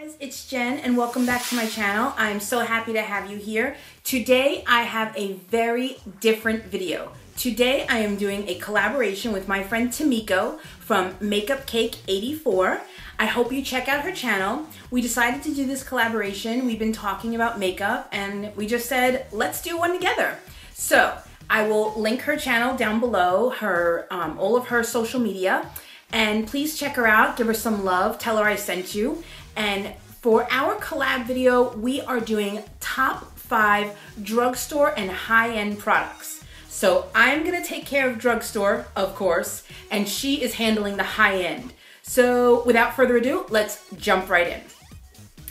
Guys, it's Jen and welcome back to my channel. I'm so happy to have you here. Today I have a very different video. Today I am doing a collaboration with my friend Tomiko from Makeup Cake 84. I hope you check out her channel. We decided to do this collaboration. We've been talking about makeup and we just said, let's do one together. So I will link her channel down below, her all of her social media. And please check her out, give her some love, tell her I sent you. And for our collab video, we are doing top 5 drugstore and high-end products. So I'm gonna take care of drugstore, of course, and she is handling the high-end. So without further ado, let's jump right in.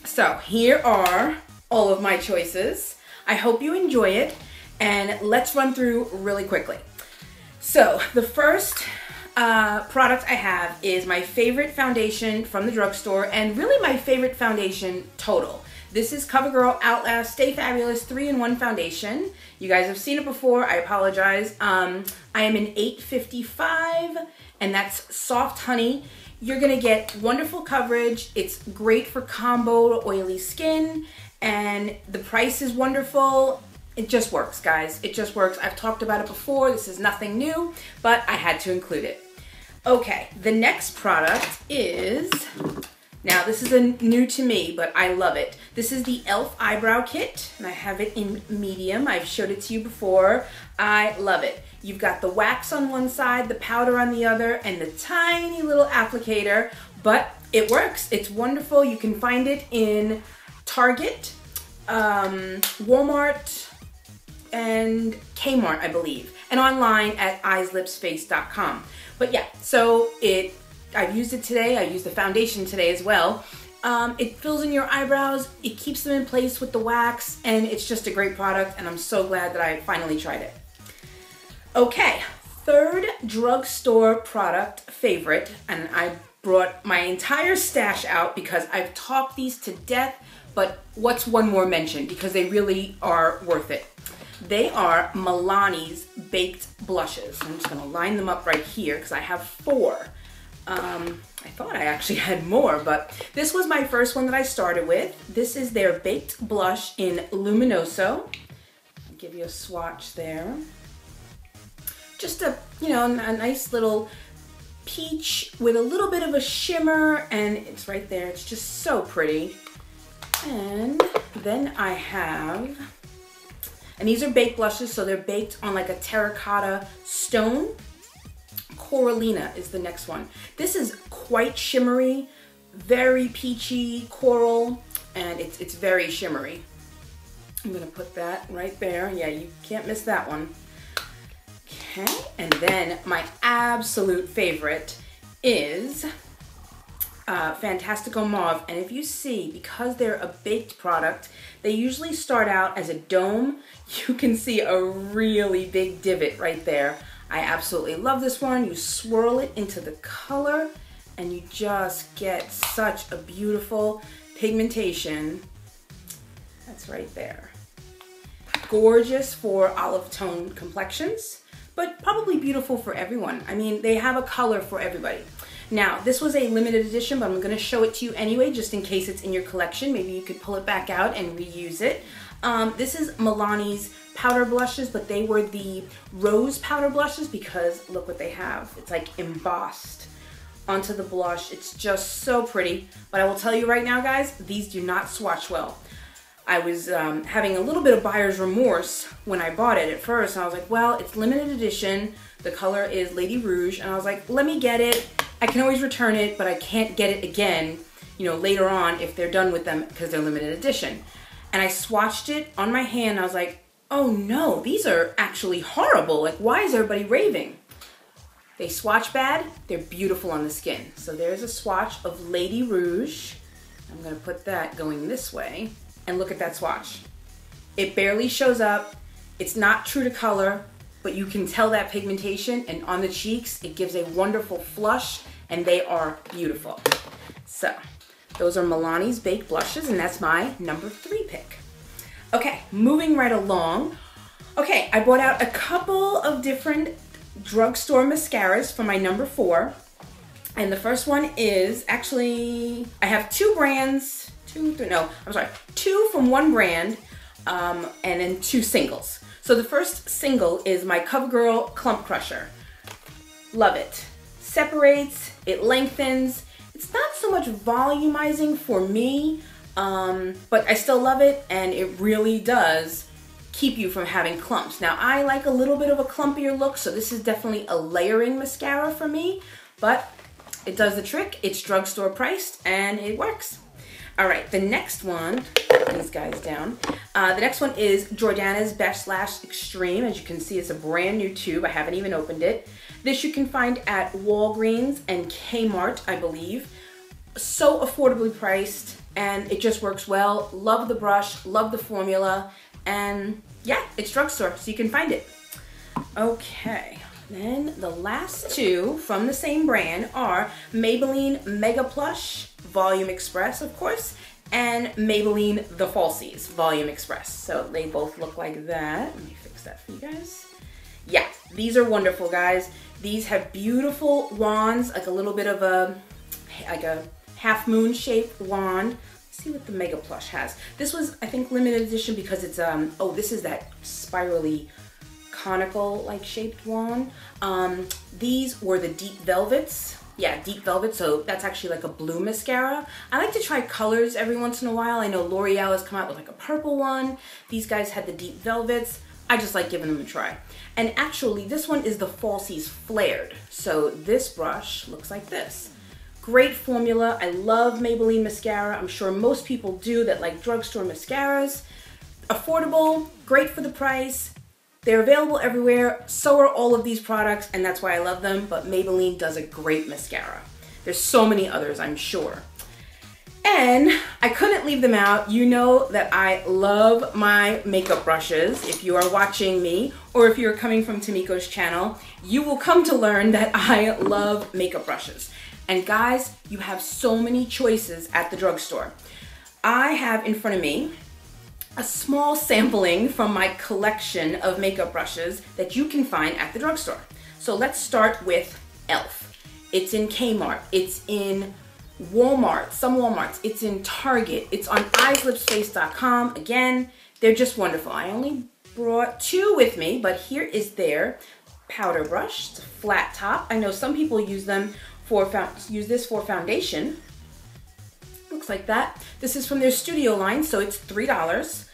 So here are all of my choices. I hope you enjoy it, and let's run through really quickly. So the first product I have is my favorite foundation from the drugstore, and really my favorite foundation total. This is Covergirl Outlast Stay Fabulous 3-in-1 foundation. You guys have seen it before, I apologize. I am in 855 and that's soft honey. You're gonna get wonderful coverage. It's great for combo oily skin and the price is wonderful. It just works, guys. It just works. I've talked about it before. This is nothing new, but I had to include it. Okay, the next product is, now this is new to me, but I love it. This is the e.l.f. Eyebrow Kit, and I have it in medium. I've showed it to you before. I love it. You've got the wax on one side, the powder on the other, and the tiny little applicator, but it works. It's wonderful. You can find it in Target, Walmart, and Kmart, I believe, and online at eyeslipsface.com. But yeah, so I've used it today. I used the foundation today as well. It fills in your eyebrows, it keeps them in place with the wax, and it's just a great product, and I'm so glad that I finally tried it. Okay, third drugstore product favorite, and I brought my entire stash out because I've talked these to death, but what's one more mention, because they really are worth it. They are Milani's baked blushes. I'm just gonna line them up right here because I have 4. I thought I actually had more, but this was my first one that I started with. This is their baked blush in Luminaux. I'll give you a swatch there. Just a, you know, a nice little peach with a little bit of a shimmer, and it's right there. It's just so pretty. And then I have, and these are baked blushes, so they're baked on like a terracotta stone. Coralina is the next one. This is quite shimmery, very peachy coral, and it's very shimmery. I'm gonna put that right there. Yeah, you can't miss that one. Okay, and then my absolute favorite is Fantastical Mob, and if you see, because they're a baked product, they usually start out as a dome. You can see a really big divot right there. I absolutely love this one. You swirl it into the color and you just get such a beautiful pigmentation. That's right there. Gorgeous for olive tone complexions, but probably beautiful for everyone. I mean, they have a color for everybody. Now, this was a limited edition, but I'm gonna show it to you anyway, just in case it's in your collection. Maybe you could pull it back out and reuse it. This is Milani's powder blushes, but they were the rose powder blushes because look what they have. It's like embossed onto the blush. It's just so pretty. But I will tell you right now, guys, these do not swatch well. I was having a little bit of buyer's remorse when I bought it at first. And I was like, well, it's limited edition. The color is Lady Rouge. And I was like, let me get it. I can always return it, but I can't get it again, you know, later on if they're done with them because they're limited edition. And I swatched it on my hand. And I was like, oh no, these are actually horrible. Like, why is everybody raving? They swatch bad, they're beautiful on the skin. So there's a swatch of Lady Rouge. I'm gonna put that going this way. And look at that swatch. It barely shows up. It's not true to color, but you can tell that pigmentation, and on the cheeks, it gives a wonderful flush, and they are beautiful. So those are Milani's baked blushes, and that's my number 3 pick. Okay, moving right along. Okay, I brought out a couple of different drugstore mascaras for my number 4. And the first one is, actually, I have two no, I'm sorry, 2 from one brand, and then 2 singles. So the first single is my Covergirl Clump Crusher. Love it. Separates, it lengthens. It's not so much volumizing for me, but I still love it, and it really does keep you from having clumps. Now, I like a little bit of a clumpier look, so this is definitely a layering mascara for me, but it does the trick. It's drugstore priced, and it works. All right, the next one, put these guys down. The next one is Jordana's Best Lash Extreme. As you can see, it's a brand new tube. I haven't even opened it. This you can find at Walgreens and Kmart, I believe. So affordably priced, and it just works well. Love the brush, love the formula, and yeah, it's drugstore, so you can find it. Okay, then the last 2 from the same brand are Maybelline Mega Plush Volume Express, of course, and Maybelline The Falsies Volume Express. So they both look like that. Let me fix that for you guys. Yeah, these are wonderful, guys. These have beautiful wands, like a little bit of a half moon shaped wand. See what the Mega Plush has. This was, I think, limited edition because it's, oh, this is that spirally conical like shaped wand. These were the deep velvets. Yeah, deep velvet, so that's actually like a blue mascara. I like to try colors every once in a while. I know L'Oreal has come out with like a purple one. These guys had the deep velvets. I just like giving them a try. And actually, this one is the Falsies Flared. So this brush looks like this. Great formula. I love Maybelline mascara. I'm sure most people do that like drugstore mascaras. Affordable, great for the price. They're available everywhere. So are all of these products, and that's why I love them. But Maybelline does a great mascara. There's so many others, I'm sure. And I couldn't leave them out. You know that I love my makeup brushes. If you are watching me, or if you're coming from Tomiko's channel, you will come to learn that I love makeup brushes. And guys, you have so many choices at the drugstore. I have in front of me a small sampling from my collection of makeup brushes that you can find at the drugstore. So let's start with e.l.f. It's in Kmart, it's in Walmart, some Walmarts, it's in Target, it's on eyeslipsface.com. Again, they're just wonderful. I only brought 2 with me, but here is their powder brush. It's a flat top. I know some people use them use this for foundation. Looks like that. This is from their studio line, so it's $3.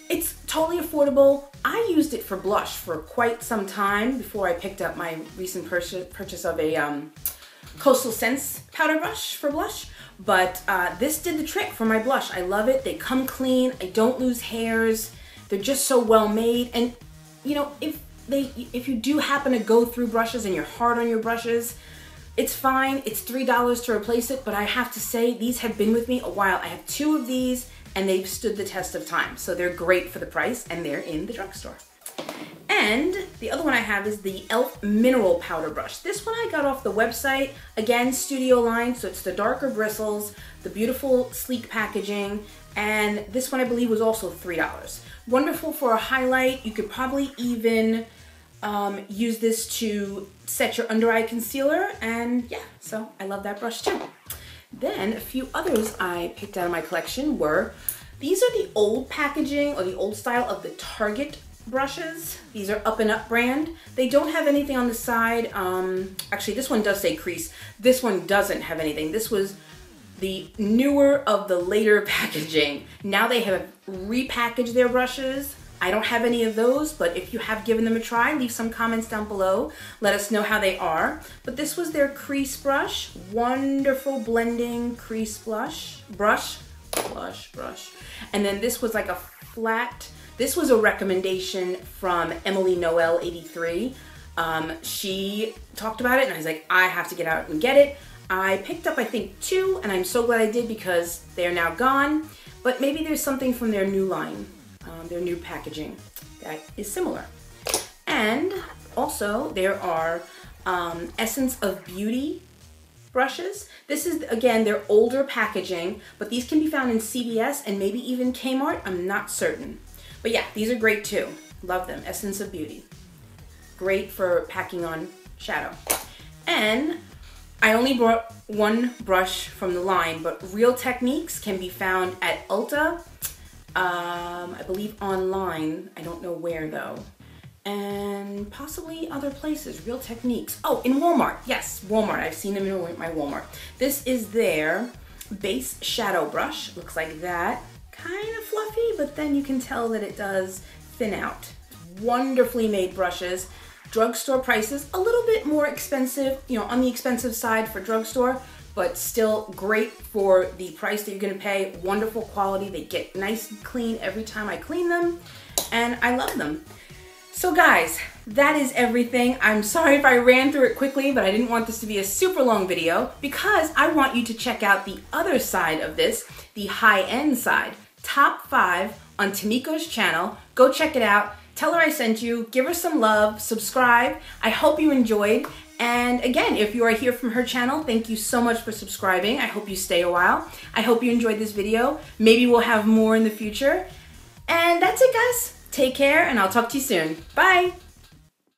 It's totally affordable. I used it for blush for quite some time before I picked up my recent purchase of a Coastal Scents powder brush for blush. But this did the trick for my blush. I love it. They come clean. I don't lose hairs. They're just so well made. And you know, if you do happen to go through brushes and you're hard on your brushes, it's fine. It's $3 to replace it, but I have to say these have been with me a while. I have 2 of these and they've stood the test of time. So they're great for the price and they're in the drugstore. And the other one I have is the e.l.f. Mineral Powder Brush. This one I got off the website. Again, studio line, so it's the darker bristles, the beautiful sleek packaging, and this one I believe was also $3. Wonderful for a highlight. You could probably even use this to set your under eye concealer, and yeah, so I love that brush too. Then a few others I picked out of my collection were, these are the old packaging or the old style of the Target brushes. These are Up and Up brand. They don't have anything on the side. Actually, this one does say crease. This one doesn't have anything. This was the newer of the later packaging. Now they have repackaged their brushes. I don't have any of those, but if you have given them a try, leave some comments down below. Let us know how they are. But this was their Crease Brush. Wonderful blending crease brush. And then this was like a flat, this was a recommendation from Emily Noel 83. She talked about it and I was like, I have to get out and get it. I picked up, I think, 2, and I'm so glad I did because they are now gone. But maybe there's something from their new line, their new packaging that is similar. And also there are Essence of Beauty brushes. This is, again, their older packaging, but these can be found in CVS and maybe even Kmart. I'm not certain. But yeah, these are great too. Love them. Essence of Beauty. Great for packing on shadow. And I only brought one brush from the line, but Real Techniques can be found at Ulta, I believe online. I don't know where though. And possibly other places. Real Techniques. Oh, in Walmart. Yes, Walmart. I've seen them in my Walmart. This is their base shadow brush. Looks like that. Kind of fluffy, but then you can tell that it does thin out. Wonderfully made brushes. Drugstore prices, a little bit more expensive, you know, on the expensive side for drugstore, but still great for the price that you're gonna pay. Wonderful quality. They get nice and clean every time I clean them, and I love them. So guys, that is everything. I'm sorry if I ran through it quickly, but I didn't want this to be a super long video because I want you to check out the other side of this, the high-end side. Top 5 on Tomiko's channel. Go check it out. Tell her I sent you, give her some love, subscribe. I hope you enjoyed. And again, if you are here from her channel, thank you so much for subscribing. I hope you stay a while. I hope you enjoyed this video. Maybe we'll have more in the future. And that's it, guys. Take care, and I'll talk to you soon. Bye.